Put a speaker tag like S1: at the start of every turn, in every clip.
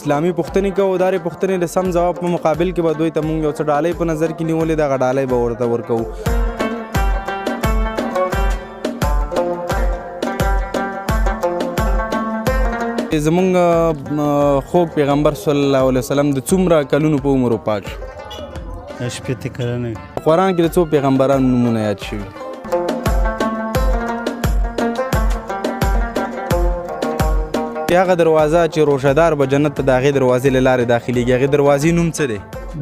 S1: اسلامي پوښتنې کوو دا پوښتنې د سم ځواب په مقابل کې به دوی ته موږ یو څه ډالۍ په نظر کې نیولې دغه ډالۍ به ورته ورکوو. زمونږ خوږ پیغمبر صلی الله علیه وسلم د څومره کلونو په عمر وفات شو؟
S2: شپېته کلنه.
S1: قرآن کې د څو پیغمبرانو نومونه یاد شوي؟ هغه دروازه چې روشهدار به جنت ته د هغې دروازې له لارې داخلېږي هغې دروازې نوم څه دی؟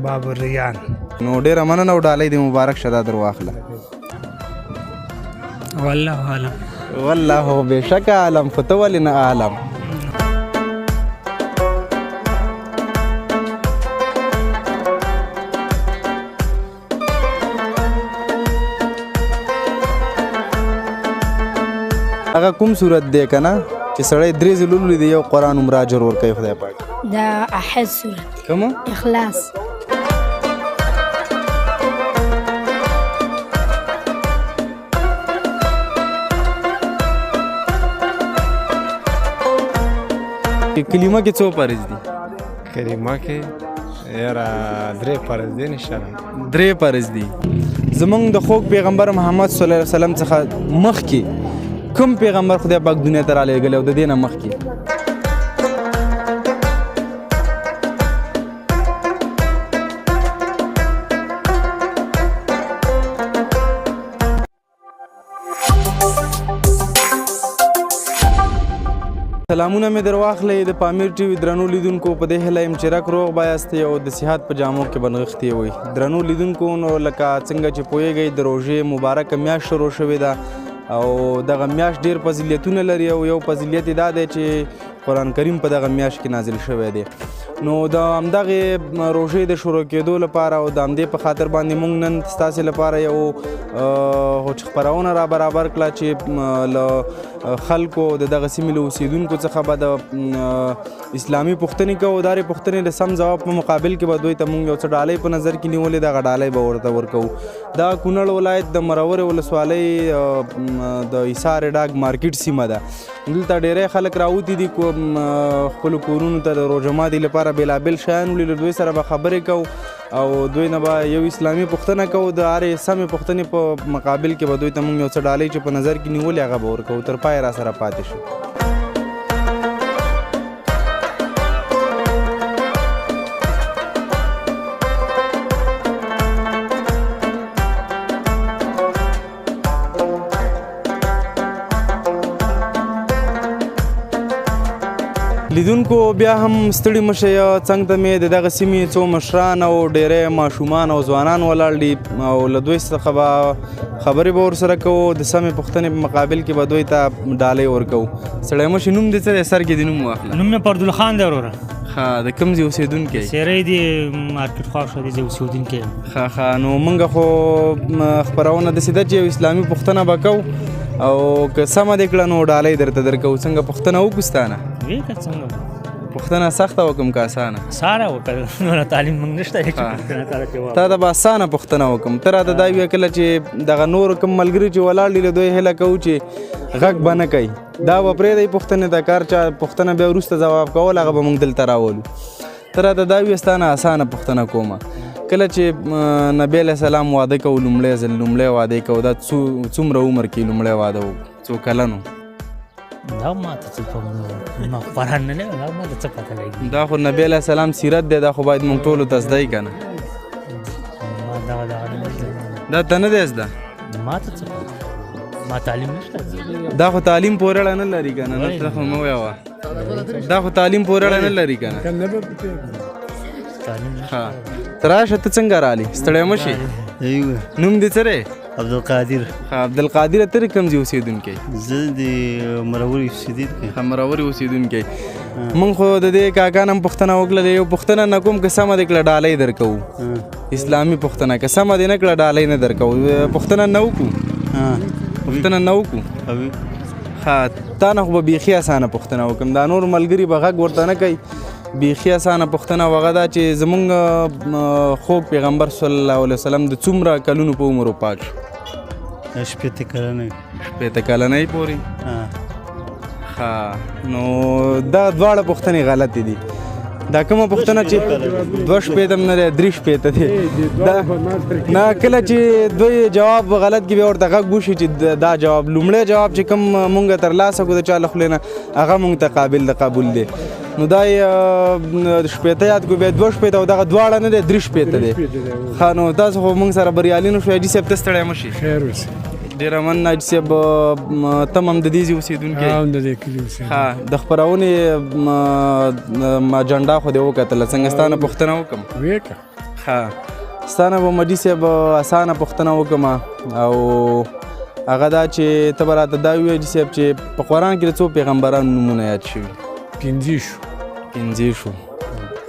S2: باب الریان.
S1: نو ډېره مننه او ډالۍ دې مبارک شه دا در واخله.
S2: والله عالم.
S1: والله بېشکه عالم خو ته ولې نه عالم؟ هغه کوم صورت دی که نه چې سړی درې ځله ولولي د یو قرآن عمره اجر ورکوي خدای پاک؟
S3: دا احد صورت
S1: کومه؟
S3: اخلاص.
S1: کلمه کې څو فرض دي؟
S4: کلمه کې یاره درې فرض دي انشاءالله.
S1: درې فرض دي. زمونږ د خوږ پیغمبر محمد صلی الله علیه وسلم څخه مخکې کوم پیغمبر خدای پاک دنیا ته رالیږلی او د دې نه مخکې؟ سلامونه مې در واخلئ د پامیر ټي وي درنو لیدونکو په دې هیله یم چې رک روغ به یاستئ او د صحت په جامو کې به نغښتي وئ. درنو لیدونکو نو لکه څنګه چې پوهیږئ د روژې مبارکه میاشت شروع شوې ده او دغه میاشت ډېر فضیلتونه لري او یو فضیلت یې دا دی چې قرآن کریم په دغه میاشت کې نازل شوی دی. نو د همدغې روژې د شروع کېدو لپاره او د همدې په خاطر باندې موږ نن ستاسې لپاره یو خپرونه را برابر کړه چې له خلکو د دغه سیمې له اوسېدونکو څخه به د اسلامي پوښتنې کوو دا پوښتنې د سم ځواب په مقابل کې به دوی ته موږ یو څه ډالۍ په نظر کې نیولې دغه ډالۍ به ورته ورکوو. دا کونړ ولایت د مرورې ولسوالۍ د ایسار ډاګ مارکیټ سیمه ده. دلته ډېری خلک راوتي دي خپلو کورونو ته د روژه ماتي لپاره بېلابېل شیان وړي. له دوی سره به خبرې کوو او دوی نه به یو اسلامي پوښتنه کوو د هرې سمې پوښتنې په مقابل کې به دوی ته موږ یو څه ډالۍ چې په نظر کې نیولې هغه به ورکوو. تر پایه را سره پاتې شو. لیدونکو بیا هم ستړي مه شئ. څنګ ته مې د دغه سیمې څو مشران او ډېری ماشومان او ځوانان ولاړ دي او له دوی څخه به خبرې به ورسره کوو د سمې پوښتنې په مقابل کې به دوی ته ډالۍ ورکوو. سړی مشي نوم دې څه دی؟ سر کې دې نوم واخله.
S2: نوم مې پردالخان دی وروره.
S1: ښه د کوم ځای اوسېدونکی؟
S2: سیری دی مارکیټ خواښه دی ځای اوسېدونکی یم.
S1: ښه ښه نو موږ خو خپرونه داسې ده چې یو اسلامي پوښتنه به کوو او که سمه دې کړه نو ډالۍ درته درکوو. څنګه پوښتنه وکړو ستانه؟
S2: ویې که څنګه
S1: پوښتنه سخته وکړم که اسانه؟
S2: ساره وکړه نوره تعلیم موږ نشته چې پوښتنه کړه چې
S1: تا ته به اسانه پوښتنه وکړم. ته راته دا ویه کله چې دغه نور کوم ملګري چې ولاړ دي له دوی هیله کوو چې غږ به نه کوي دا به پرېږدئ پوښتنې ته کار چا پوښتنه بیا وروسته ځواب کول هغه به موږ دلته راولو. ته راته دا ویه ستانه اسانه پوښتنه کومه کله چې نبي علیه السلام واده کوو لومړی ځل لومړی واده کوو دا څومره عمر کې لومړی واده وکړو څو کلن و؟
S2: دا ماته څه پوه ما قرآن نه دی دا ماته څه پته لګي.
S1: دا خو نبي علیه السلام سیرت دی دا خو باید موږ ټولو ته زده یي که نه؟
S2: ما دغه نه
S1: دا ته نه دی زده؟
S2: ماته څه پته ما تعلیم نشته.
S1: دا خو تعلیم پورې اړه نه لري که نه؟ نه ته خو مه ویوه دا خو تعلیم پورې اړه نه لري که نه؟ ښه ته راشه ته څنګه رالې ستړی مه شې. نوم دې څه دی؟
S5: عبدالقادر.
S1: عبدالقادر ته د کوم ځای اوسېدونکی؟
S5: زه د مرورې اوسېدونکی.
S1: مرورې اوسېدونکی. موږ خو د دې کاکا نه هم پوښتنه وکړله یو پوښتنه نه کوم که سمه دې کړه ډالۍ درکوو. اسلامي پوښتنه که سمه دې نه کړه ډالۍ نه درکوو. پوښتنه نه وکړو پوښتنه نه وکړو. ښه تا نه خو به بیخي اسانه پوښتنه وکړم. دا نور ملګري به غږ ورته نه کوي. بیخي اسانه پوښتنه هغه ده چې زمونږ خوږ پیغمبر صلی الله علیه وسلم د څومره کلونو په عمر وفات شو؟
S5: شپېته کلنۍ.
S1: شپېته کلنۍ پورې؟ ښه نو دا دواړه پوښتنې غلطې دي. دا کومه پوښتنه چې 2 شپېته هم نه دی 3 شپېته دی نه کله چې دوی جواب غلط کړي بیا ورته غږ وشي چې دا جواب لومړی جواب چې کوم مونږ ترلاسه کړو د چا له خولې نه هغه مونږ ته قابل د قبول دی نو دا یې شپېته یاد کړو بیا 2 شپېته او دغه دواړه نه دی 3 شپېته دی ښه نو تاسو خو مونږ سره بریالي نه شو حاجي صاحب ته ستړی مه شي
S6: خیر اوسې
S1: ډېره مننه حاجي صاحب ته هم د دې ځای اوسېدونکی
S6: هم د دې کلي اوسېدونکی
S1: ها د خپرونې اجنډا خو دې وکتله څنګه ستا نه پوښتنه وکړم
S6: ویې
S1: ها ستا نه به مجید صاحب اسانه پوښتنه وکړم او هغه دا چې ته به راته دا ووایې حاجي صاحب چې په قرآن کې د څو پیغمبرانو نومونه یاد شوي
S6: 15 شو
S1: 15 شو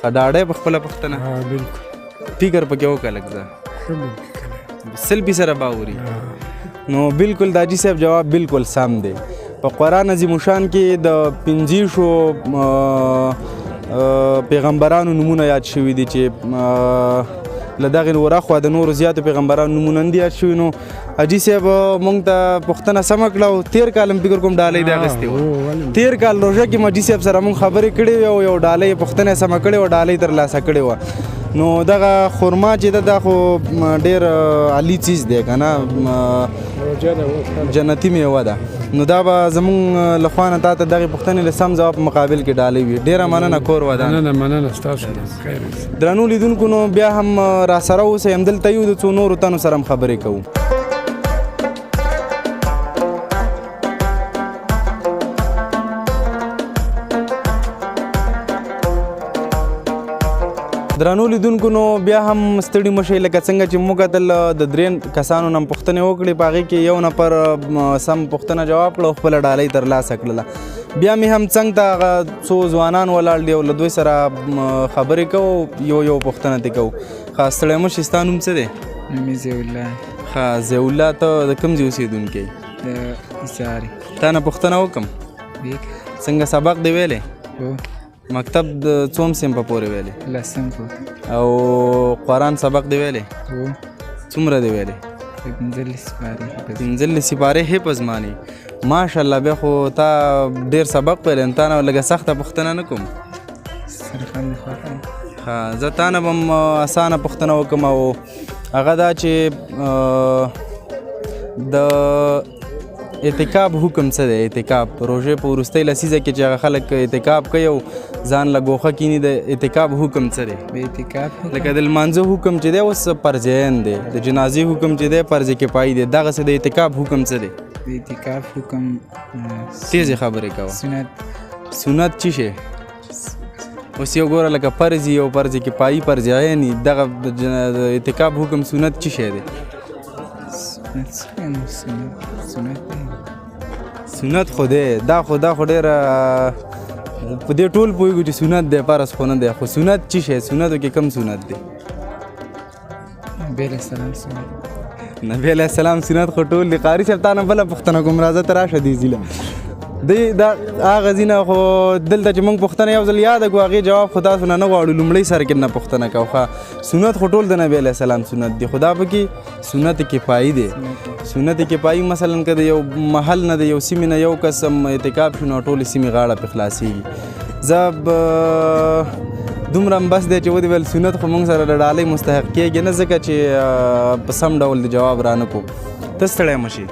S1: ښه ډاډی په خپله پوښتنه
S6: بالکل
S1: فکر پکې وکړه لږ ځه
S6: ښه بالکل
S1: سل پی سره باوري نو بالکل د حاجي صاحب جواب بالکل سم دی په قرآن عظیم الشان کې د 15 پیغمبرانو نومونه یاد شوي دي چې له دغې ورخوا د نورو زیاتو پیغمبرانو نومونه نه دي یاد شوي نو حاجي صاحب موږ ته پوښتنه سمه کړه او تېر کال هم فکر کوم ډالۍ دې اخیستې وه تېر کال روژه کې حاجي صاحب سره موږ خبرې کړې وې او یو ډالۍ پوښتنه یې سمه کړې وه ډالۍ ترلاسه کړې وه نو دغه خرما چې ده دا خو ډېر عالي چیز دی که نه جنتي میوه ده نو دا به زمونږ له خوا نه تا ته دغې پوښتنې له سم ځواب مقابل کې ډالۍ وي ډېره مننه کور ودان
S6: مننه ستاسو خیر اوسې
S1: درنو لیدونکو نو بیا هم راسره اوسئ همدلته یو د څو نورو تنو سره هم خبرې کوو درنو لیدونکو نو بیا هم ستړي مشئ لکه څنګه چې موږ کتل د 3 کسانو نه پوښتنې وکړې په هغې کې یو نفر سم پوښتنه جواب کړه او خپله ډالۍ ترلاسه کړله بیا مې هم څنګ ته هغه څو ځوانان ولاړ دي او له دوی سره خبرې کوو یو پوښتنه ترې کوو ښه ستړی مشئ ستا نوم څه دی
S7: نوم یې ضیاءالله
S1: ښه ضیاءالله ته د کوم ځای اوسېدونکی
S7: د ایساري
S1: تا نه پوښتنه وکړم څنګه سبق دی ویلی
S7: هو
S1: مکتب د څوم صنفه پورې ویلی
S7: 10 پورې
S1: او قرآن سبق دی ویلی
S7: هو
S1: څومره دی ویلی
S7: 15 سپارې
S1: 15 سپارې حفظ مانی ماشاءالله بیا خو تا ډېر سبق ویلی تا نه لږه سخته پوښتنه نه کوم
S7: سرخند خوښه
S1: ښه زه تا نه به هم اسانه پوښتنه وکړم او هغه دا چې د اعتکاب حکم څه دی اعتکاب روژې په وروستۍ لسیزه کې چې هغه خلک اعتکاب کوي او ځان له ګوښه کیني د اعتکاب حکم څه دی
S7: د اعتکاف
S1: لکه د لمانځه حکم چې دی اوس فرض عین دی د جنازې حکم چې دی فرض کفایي دی دغسې د اعتکاب حکم څه دی
S7: د اعتکاف حکم
S1: تیزې خبرې کوه
S7: سنت
S1: چی شی اوس یو ګوره لکه فرض یو فرض کفایي فرض عین دغه د اعتکاب حکم سنت چی شی دی سنت خو دی دا خو ډېره په دې ټول پوهېږو چې سنت دی فرض خو نه دی خو سنت چی شی سنتو کې کوم سنت دی
S7: نبی علیه السلام سنت
S1: نبی علیه السلام سنت خو ټول دی قاري صاحب تا نه بله پوښتنه کوم راځه ته راشه دې ځي دی دا هغه ځینه خو دلته چې موږ پوښتنه یو ځل یاده کړو هغې جواب خو تاسو نه غواړو لومړی سر کې نه پوښتنه کوو ښه سنت خو ټول د نبی علیه السلام سنت دی خو دا پکې سنت کفایي دی سنت کفایي مثلا که د یو محل نه د یو سیمې نه یو کس اعتکاب شو نو ټولې سیمې غاړه پرې خلاصېږي زه دومره هم بس دی چې ودې ویل سنت خو موږ سره د ډالۍ مستحق کېږي نه ځکه چې په سم ډول د جواب رانه کړو ته ستړی مه شي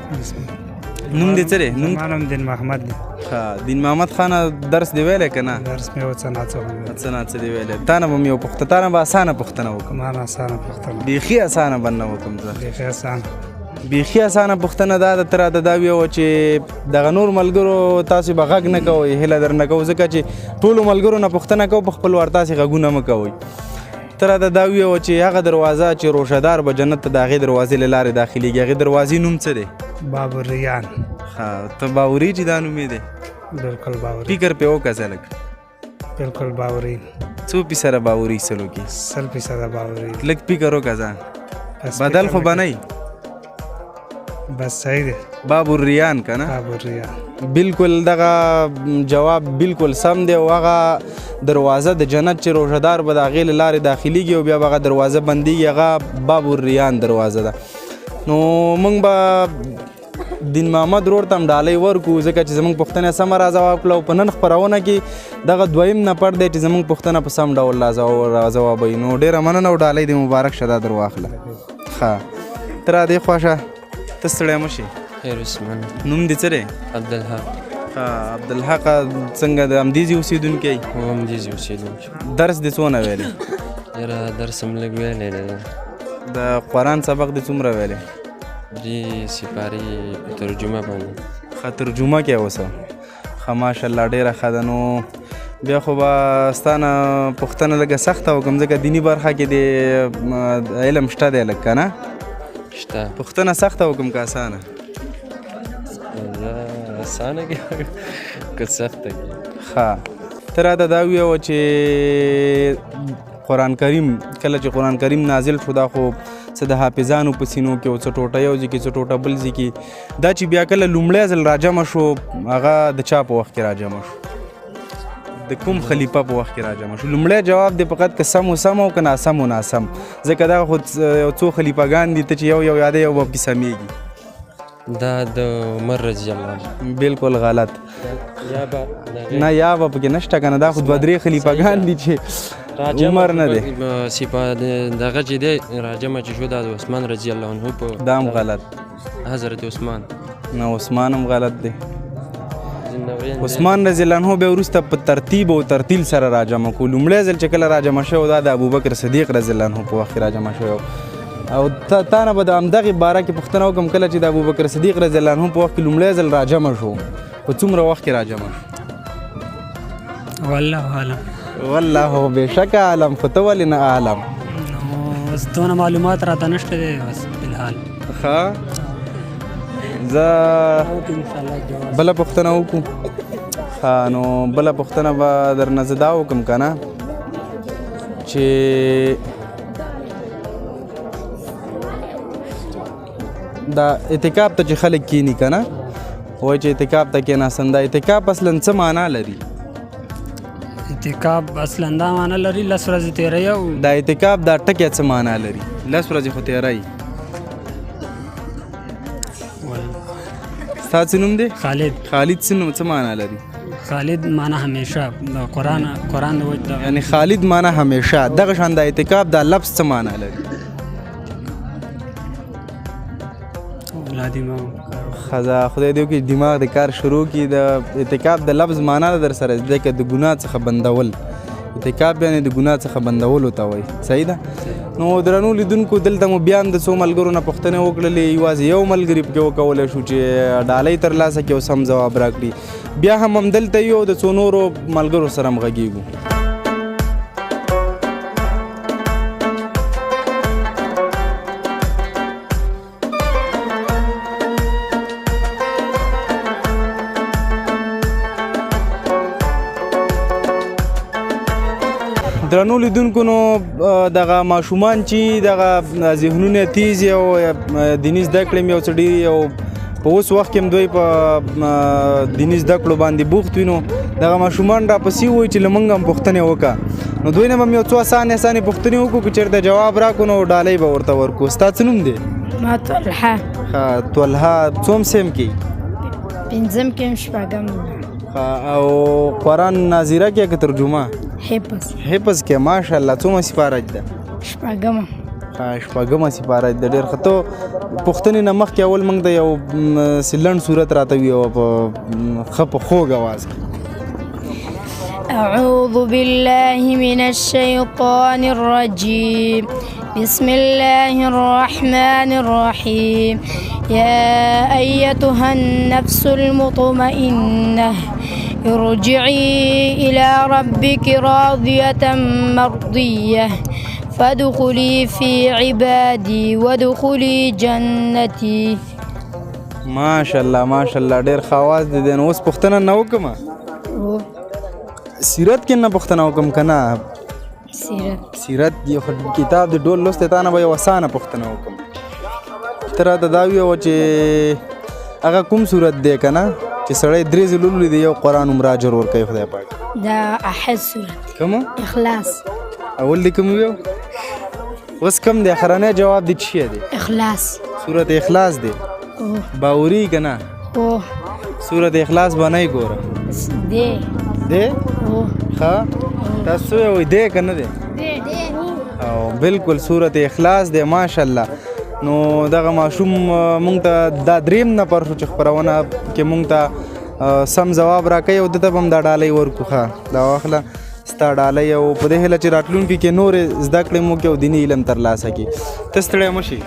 S1: نوم دې څه دی
S5: زما نوم دین محمد دی
S1: ښه دین محمد خانه درس دی ویلی که نه
S5: درس مې و څه ناڅه
S1: څه نه څه دی ویلی تا نه به مې یو پوښتنه تا نه به اسانه پوښتنه وکړم
S5: ما نه اسانه پوښتنه
S1: بیخي اسانه به نه وکړم زه
S5: بیخي اسانه
S1: بیخي اسانه پوښتنه دا ده ته راته دا ویوه چې دغه نور ملګرو تاسې به غږ نه کوئ هیله در نه کوو ځکه چې ټولو ملګرو نه پوښتنه کوو په خپل وار تاسې غږونه مه کوئ ته راته دا ویوه چې هغه دروازه چې روشهدار به جنت ته د هغې دروازې له لارې داخلېږي هغې دروازې نوم څه دی
S5: باب الریان
S1: ښه ته باوري چې دا نوم یې دی
S5: بالکل باوري
S1: فکر پې وکړه څه لږ
S5: بالکل باوري
S1: څو فیصده باوري سلو کې
S5: 100% باوري
S1: لږ فکر وکړه ځان بدل خو به نه
S5: بس صحیح دی
S1: باب الریان که نه
S5: باب الریان
S1: بالکل دغه جواب بالکل سم دی او هغه دروازه د جنت چې روژهدار به د هغې له لارې داخلېږي او بیا به هغه دروازه بندېږي هغه باب الریان دروازه ده نو موږ به دین محمد ورور ته هم ډالۍ ورکړو ځکه چې زموږ پوښتنه سمه راځواب کړه او په نن خپرونه کې دغه دویم نفر دی چې زموږ پوښتنه په سم ډول راځوابوي. نو ډېره مننه او ډالۍ دې مبارک شه دا در واخله. ښه ته را دې خوا شه ته ستړی مه شې.
S8: خیر عثمان.
S1: نوم دې څه دی؟
S8: عبدالحق.
S1: ښه عبدالحق څنګه د همدې ځای اوسېدونکی؟
S8: هو همدې ځای اوسېدونکی.
S1: درس دې څونه ویلی؟
S8: یاره درس هم لږ ویلی دی.
S1: د قرآن سبق دې څومره ویلی؟
S8: دې سپارې په ترجمه باندې.
S1: ښه ترجمه کې اوسه. ښه ماشاءالله ډېره ښه ده. نو بیا خو به ستا نه پوښتنه لږه سخته وکړم ځکه دیني برخه کې د علم شته دی لږ که نه؟
S8: شته.
S1: پوښتنه سخته وکړم که اسانه؟
S8: اسانه کې که سخته کې.
S1: ښه ته راته دا ووایه چې قرآن کریم کله چې قرآن کریم نازل شو دا خو څه د حافظانو په سینو کې او څه ټوټه یو ځای کې څه ټوټه بل ځای کې دا چې بیا کله لومړی ځل راجمع شو هغه د چا په وخت کې راجمع شو؟ د کوم خلیفه په وخت کې راجمع شو؟ لومړی جواب دی فقط که سم و سم او که ناسم و ناسم ځکه دغه خو یو څو خلیفهګان دي ته چې یو یو یادې یو به پکې سمیږي.
S8: دا د عمر رضی الله عنه.
S1: بالکل غلط. نه یا به پکې نشته که نه دا خو دوه درې خلیفهګان دي چې عمر نه دی.
S8: دغه چې دی راجمع چې شو دا د عثمان رضی الله عنه په
S1: دا هم غلط.
S8: حضرت عثمان.
S1: نه عثمان هم غلط دی. عثمان رضی الله عنه بیا وروسته په ترتیب او ترتیل سره راجمع کړو. لومړی ځل چې کله راجمع شوی دا د ابوبکر صدیق رضی الله عنه په وخت کې راجمع شوی او تا نه به د همدغې باره کې پوښتنه وکړم کله چې د ابوبکر صدیق رضی الله عنه په وخت کې لومړی ځل راجمع شو په څومره وخت کې راجمع شو؟
S5: والله عالم.
S1: والله بېشکه عالم خو ته ولې نه عالم؟
S5: بس دونه معلومات راته نشته دی بس فلحال.
S1: ښه زه بله پوښتنه وکړو. ښه نو بله پوښتنه به درنه زه دا وکړم که نه چې دا اعتکاف ته چې خلک کینی که نه وایي چې اعتکاف ته کېناستن دا اعتکاف اصلا څه معنا لري؟
S5: اعتکاف اصلا دا معنا لري 10 ورځې تېروي او
S1: دا اعتکاف دا ټکی څه معنا لري؟ 10 ورځې خو تېروي. ستا څه نوم دی؟
S5: خالد.
S1: خالد څه معنا لري؟
S5: خالد معنا همیشه د قرآن د وجه
S1: یعنی خالد معنا همیشه. دغه شان د اعتکاف دا لفظ څه معنا لري؟ خدا خدای دې وکړي دماغ د کار شروع کړي. د اعتکاف د لفظ معنا در سره ځکه د ګناه څخه بندول. اعتکاف یعنې د ګناه څخه بندولو ته وایي. صحیح ده؟ نو درنو لیدونکو دلته مو بیا هم د څو ملګرو نه پوښتنې وکړلې. یوازې یو ملګري پکې وکولی شو چې ډالۍ ترلاسه کړي او سم ځواب راکړي. بیا هم همدلته یو د څو نورو ملګرو سره هم غږېږو. درنو لیدونکو نو دغه ماشومان چې دغه ذهنونه تیز او دیني زده کړې یو څه ډېرې او په اوس وخت کې هم دوی په دیني زده کړو باندې بوخت وي نو دغه ماشومان راپسې وایي چې له موږ هم پوښتنې وکړه. نو دوی نه به هم یو څو اسانې پوښتنې وکړو که چېرته جواب راکړو نو ډالۍ به ورته ورکړو. ستا څه نوم دی؟
S3: ما طلحه.
S1: ښه طلحه څوم سیم کې؟
S3: پنځم کې هم شپږم.
S1: او قرآن ناظره کې که ترجمه؟
S3: حفظ.
S1: حفظ کې ماشاءالله څومه سپاره ده؟
S3: شپږمه.
S1: شپږمه سپاره ده. ډېر ښه. ته پوښتنې نه مخکې اول موږ د یو لنډ صورت راته ویوه په ښه په خوږ اواز کې.
S3: أعوذ بالله من الشيطان الرجيم بسم الله الرحمن الرحيم يا أيتها النفس المطمئنة ارجعي إلى ربك راضية مرضية فادخلي في عبادي وادخلي جنتي.
S1: ماشاءالله ماشاءالله ډېر ښه اواز دی. نو اوس پوښتنه نه وکړم؟ سیرت کې نه پوښتنه وکړم که نه؟ سیرت یو کتاب د ډول لوستی تا نه به یو اسانه پوښتنه وکړم. ته راته دا ووایه چې هغه کوم صورت دی که نه چې سړی درې ځله ولولي د یو قرآن عمره اجر ورکوي خدای پاک؟
S3: دا احد صورت.
S1: کومه؟
S3: اخلاص.
S1: اول دی کوم ویو؟ اوس کوم دی؟ اخرنی جواب دی څه دی؟
S3: اخلاص.
S1: صورت اخلاص دی. باوري که نه
S3: هو
S1: صورت اخلاص به نه ګوره
S3: دي
S1: دی
S3: هو
S1: ښه تاسو وایئ دی که نه دی او بالکل صورت اخلاص دی ماشاءالله نو دغه ماشوم مونږ ته دا دریم نفر شو چې خپرونه کې مونږ ته سم جواب راکوي او دته به هم دا ډالۍ ورکړو ښه دا واخله ستا ډالۍ او په دې هیله چې راتلونکي کې نورې زده کړې مو کې او دیني علم ترلاسه کړي ته ستړی مه شي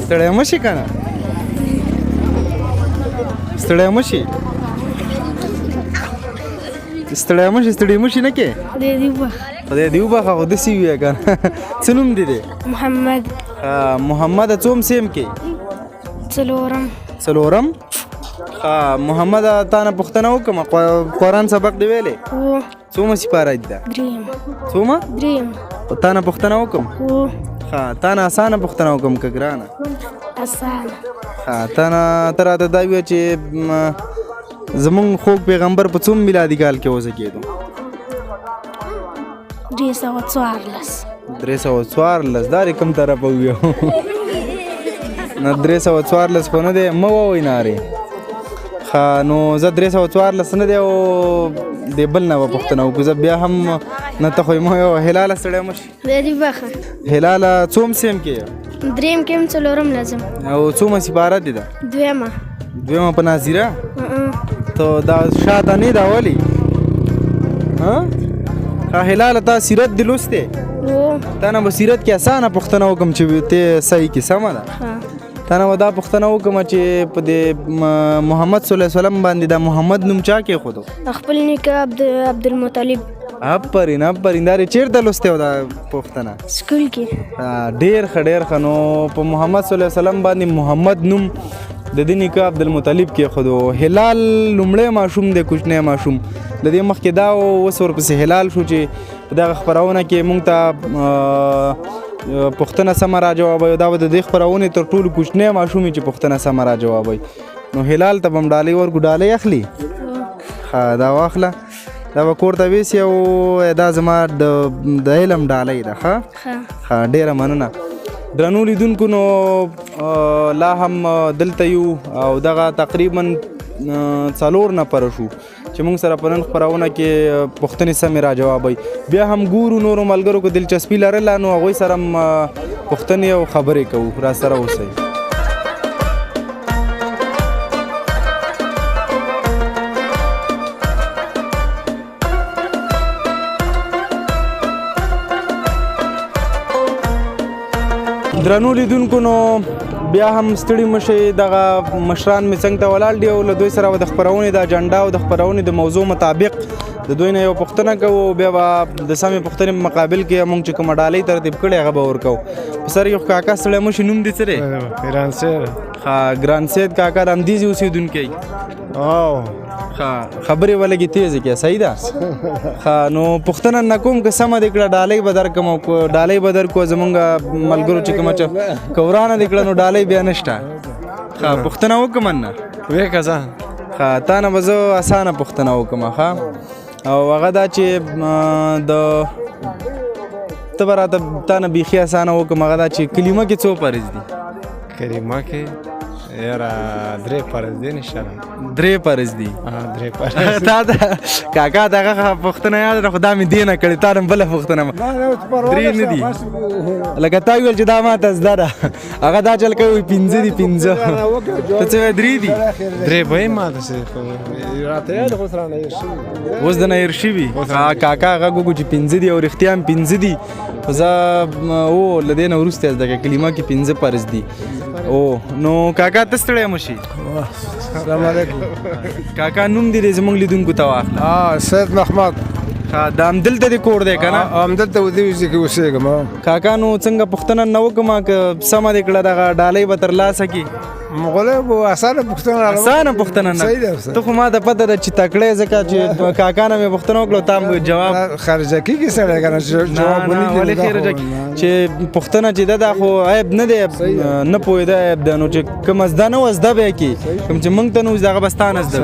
S1: ستړی مه شي که نه ستړی مه شي ستړی مه شي ستړی مه شي نه کې خدای دې وبخښه خو داسې ویې که نه څه نوم دې دی
S3: محمد
S1: محمد څوم سیم کې څلورم محمد تا نه پوښتنه وکړم قرآن سبق دی ویلی
S3: هو
S1: څومه سپاره دي دا
S3: دریم
S1: څومه تا نه پوښتنه وکړم
S3: هو
S1: تا نه اسانه پوښتنه وکړم که ګرانه
S3: اسانه
S1: ته راته دا ووایه چې زمونږ خوږ پیغمبر په څوم میلادي کال کې وزېږېدو 314 دا رې کوم طرفه وویو نه 314 خو نه دی مه ووایئ نارې ښه نو زه 314 نه دی او د بل نه به پوښتنه وکړو زه بیا هم نه ته خو یې مه وایه هلاله ستړی مه شي هلاله څوم سیم کې
S3: دریم کې هم څلورم لازم
S1: او څومه سپاره دي ده دویمه په ناظره ته دا شاته نه ده ولې هلاله تا سیرت دې لوستی تا نه به سیرت کې اسانه پوښتنه وکړم چې ته صحیح کې سمه ده تا نه به دا پوښتنه وکړم چې په دې محمد صلی الله علیه وسلم باندې دا محمد نوم چا کېښودو
S3: خپل نیکه عبدالمطلب
S1: آفرین دا رې چېرته لوستی و دا پوښتنه
S3: سکول کې
S1: ډېر ښه نو په محمد صلی الله علیه وسلم باندې محمد نوم د دې نیکه عبدالمطلب کېښودو هلال لومړی ماشوم دی کوچنی ماشوم د دې مخکې دا اوس ورپسې هلال شو چې په دغه خپرونه کې مونږ ته پوښتنه سمه را جوابوي دا به د دې خپرونې تر ټولو کوچنی ماشوم چې پوښتنه سمه را جوابوي نو هلال ته به هم ډالۍ ورکړو ډالۍ اخلي ښه دا واخله دا به کور ته ویسي او دا زما د علم ډالۍ ده ښه ډېره مننه درنو لیدونکو نو لا هم دلته یو او دغه تقریبا 4 نفره شو چې موږ سره په نن خپرونه کې پوښتنې سمې را جوابوي بیا هم ګورو نورو ملګرو که دلچسپي لرله نو هغوی سره هم پوښتنې او خبرې کوو را سره اوسئ درنو لیدونکو نو بیا هم ستړي مشئ دغه مشران مې څنګ ته ولاړ دي او له دوی سره به د خپرونې د اجنډا او د خپرونې د موضوع مطابق د دوی نه یو پوښتنه کوو بیا به د سمې پوښتنې په مقابل کې موږ چې کومه ډالۍ ترتیب کړې هغه به ورکوو په سر یو کاکا ستړی مشي نوم دې څه دی ګران سید کاکا د همدې ځای اوسېدونکی خبرې ولګي تیزې کې صحیح ده نو پوښتنه نه کوم که سمه دې کړه ډالۍ به درکړم او ډالۍ به درکړو زمونږ ملګرو چې کومه که ورانه دې کړه نو ډالۍ بیا نشته پوښتنه وکړم نه تا نه به زه اسانه پوښتنه وکړم او هغه دا چې ته به راته تا نه بیخي اسانه وکړم هغه دا چې کلمه کې څو فرض دي
S4: کلمه کې یاره 3 فرض دي انشاءالله
S1: 3 فرض دي
S4: 3 فرض
S1: تا دا کاکا دغه پوښتنه یاد ده خو دا مې دې نه کړې تا نه بله پوښتنه 3 نه دي لکه تا ویل چې دا ماته زده ده هغه دا چل کوي 5 دي 5 ته څه وایې 3 دي
S4: 3 به یې ماته څه راته یاد خو سره نه هېر شوي
S1: اوس د نه هېر شوي کاکا غږ وکړو چې 5 دي او رښتیا هم 5 دي خو زه له دې نه وروسته زده کړه کلمه کې 5 فرض دي نو کاکا ته ستړی مه شي
S6: السلام علیکم
S1: کاکا نوم دې دی زموږ لیدونکو ته واخله
S6: سید محمد
S1: دا همدلته دې کور دی که نه
S6: همدلته ودې کې اوسېږم
S1: کاکا نو څنګه پوښتنه نه وکړم که سمه دې کړه دغه ډالۍ به ترلاسه کړي
S6: مغلب اسانه
S1: پوښتنه نه ته خو ما ته پته ده چې تکړه ځکه چې کاکا نه مې پوښتنه وکړه تا جواب
S6: خرجه کېږي سړی که نه جواب
S1: ولې خرجه چې پوښتنه چې ده دا خو عیب نه دی نه پوهېده عیب ده نو چې کومه زده نه وه زده به یې کړي کوم چې موږ ته نه وځي هغه به ستا نه زده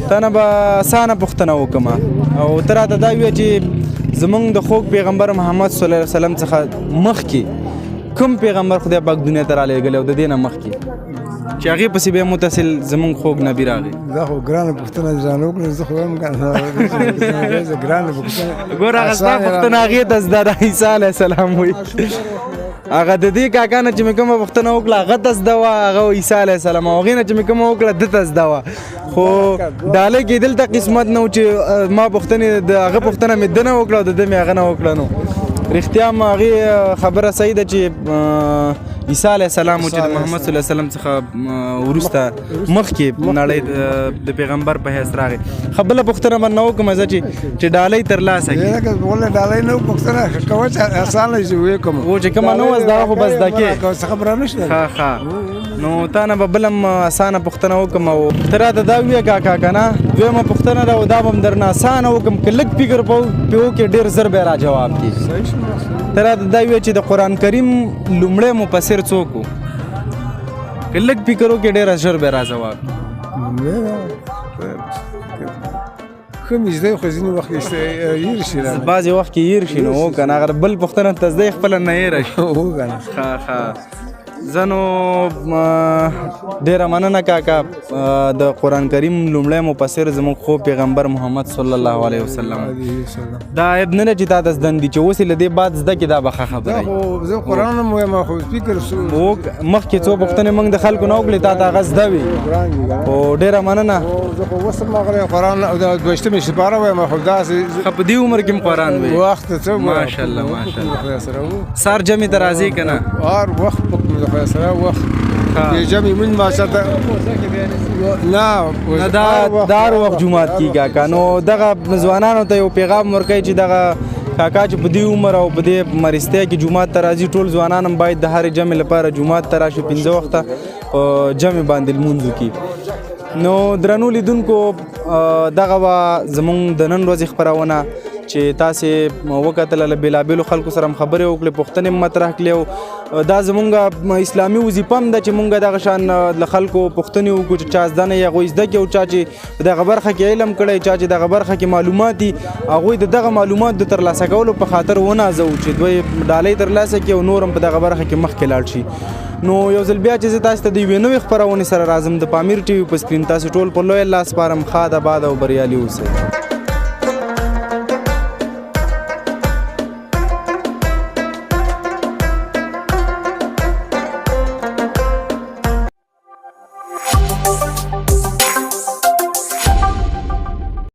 S1: تا نه به اسانه پوښتنه وکړم او ته راته دا ووایه چې زمونږ د خوږ پیغمبر محمد صلی الله علیه وسلم څخه مخکې کوم پیغمبر خدای پاک دنیا ته رالیږلی او د دې نه مخکې چې هغې پسې بیا متصل زمونږ خوږ نبي راغی
S6: دا خو ګرانه پوښتنه ځان وکړه زه خو هم ګرانه پوښتنه
S1: ګوره هغه ستا پوښتنه هغې ته زده ده عیسی علیه السلام وایي هغه د دې کاکا نه چې مې کومه پوښتنه وکړه هغه ته زده وه هغه عیسی علیه السلام او هغې نه چې مې کومه وکړه ده ته زده وه خو ډالۍ کې دلته قسمت نه و چې ما پوښتنې د هغه پوښتنه مې ده نه وکړه او د ده مې هغه نه وکړه نو رښتیا هم هغې خبره صحیح ده چې عیسی علیه السلام چې د محمد صلی الله علیه وسلم څخه وروسته مخکې نړۍ د پیغمبر په حیث راغی ښه بله پوښتنه به نه وکړم زه چې ډالۍ ترلاسه کړي
S6: ولې ډالۍ نه پوښتنه کوه چې اسانه شي ویې کوم
S1: و چې کومه نه وه زده خو به زده کې
S6: څه خبره نشته
S1: ښه نو تا نه به بله هم اسانه پوښتنه وکړم او ته راته دا ووایه کاکا که نه دویمه پوښتنه ده او دا به هم درنه اسانه وکړم که لږ فکر پې وکړې ډېر زر به را جواب کړي ته راته دا ووایه چې د قرآن کریم لومړی مفسر څوک و که لږ فکر وکړې ډېره ژر به را جواب
S6: ښه مې زده خو ځینې وخت هېر شي
S1: بعضې وخت کې هېر شي نو هو که نه هغه بل پوښتنه ته زده خپله نه هېره شي
S6: هو که نه
S1: ښه زه نو ډېره مننه کاکا د قرآن کریم لومړی مفسر زموږ خوږ پیغمبر محمد صلی الله علیه وسلم دا عیب نه ده چې تا ته زده دي چې اوس یې له دې بعد زده کړې دا به ښه خبره
S6: دا خو زه قرآن هم وایم خو فکر
S1: مخکې څو پوښتنې موږ د خلکو نه وکړې تا ته هغه زده وي خو ډېره مننه
S6: زه خو اوس هم هغه قرآن د دویشتمې سپاره وایم خو داسې
S1: ښه په دې عمر کې هم قرآن وي
S6: وخت څه
S1: ماشاءالله سهار جمعې ته راځې که نه
S6: هر وخت خدای سره وخت جمعې مونږ ماشاءالله نه
S1: دا هر وخت جومات کېږي کاکا نو دغه ځوانانو ته یو پیغام ورکوي چې دغه کاکا چې په دې عمر او په دې مریضتیا کې جومات ته راځي ټول ځوانان هم باید د هرې جمعې لپاره جومات ته راشي 15 وخته په جمعې باندې لمونځ وکړي نو درنو لیدونکو دغه وه زموږ د نن ورځې خپرونه چې تاسې وکتله له بېلابېلو خلکو سره هم خبرې وکړې پوښتنې هم مطرح کړې او دا زمونږ اسلامي وظیفه هم ده چې مونږ دغه شان له خلکو پوښتنې وکړو چې چا زده نه یي هغوی زده کړي او چا چې په دغه برخه کې علم کړی چا چې دغه برخه کې معلومات دي هغوی د دغه معلوماتو د ترلاسه کولو په خاطر ونازوو چې دوی ډالۍ ترلاسه کړي او نور هم په دغه برخه کې مخکې لاړ شي نو یو ځل بیا چې زه تاسو ته د یوې نوې خپرونې سره راځم د پامیر ټي وي په سکرین تاسو ټول په لوی الله سپارم ښاد آباد او بریالي اوسئ